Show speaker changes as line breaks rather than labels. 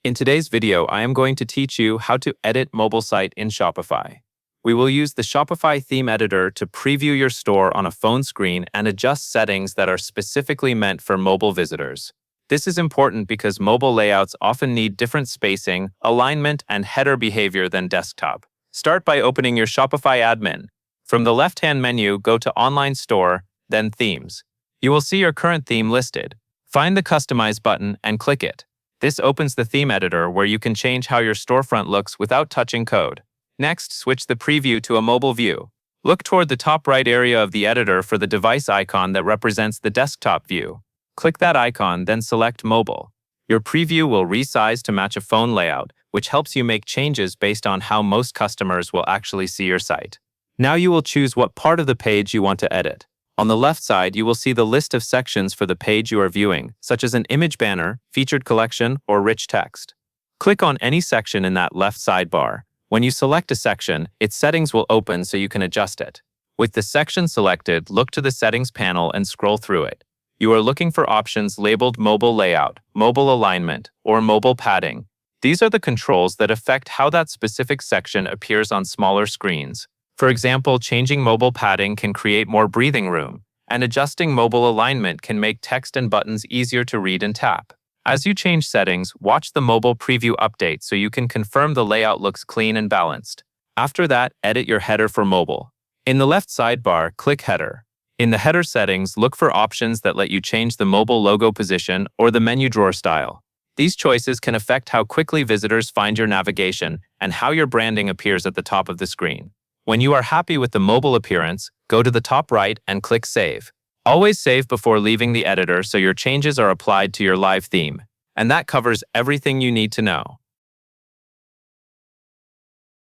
In today's video, I am going to teach you how to edit mobile site in Shopify. We will use the Shopify theme editor to preview your store on a phone screen and adjust settings that are specifically meant for mobile visitors. This is important because mobile layouts often need different spacing, alignment, and header behavior than desktop. Start by opening your Shopify admin. From the left-hand menu, go to Online Store, then Themes. You will see your current theme listed. Find the Customize button and click it. This opens the theme editor where you can change how your storefront looks without touching code. Next, switch the preview to a mobile view. Look toward the top right area of the editor for the device icon that represents the desktop view. Click that icon, then select Mobile. Your preview will resize to match a phone layout, which helps you make changes based on how most customers will actually see your site. Now you will choose what part of the page you want to edit. On the left side, you will see the list of sections for the page you are viewing, such as an image banner, featured collection, or rich text. Click on any section in that left sidebar. When you select a section, its settings will open so you can adjust it. With the section selected, look to the Settings panel and scroll through it. You are looking for options labeled Mobile Layout, Mobile Alignment, or Mobile Padding. These are the controls that affect how that specific section appears on smaller screens. For example, changing mobile padding can create more breathing room, and adjusting mobile alignment can make text and buttons easier to read and tap. As you change settings, watch the mobile preview update so you can confirm the layout looks clean and balanced. After that, edit your header for mobile. In the left sidebar, click Header. In the header settings, look for options that let you change the mobile logo position or the menu drawer style. These choices can affect how quickly visitors find your navigation and how your branding appears at the top of the screen. When you are happy with the mobile appearance, go to the top right and click Save. Always save before leaving the editor so your changes are applied to your live theme. And that covers everything you need to know.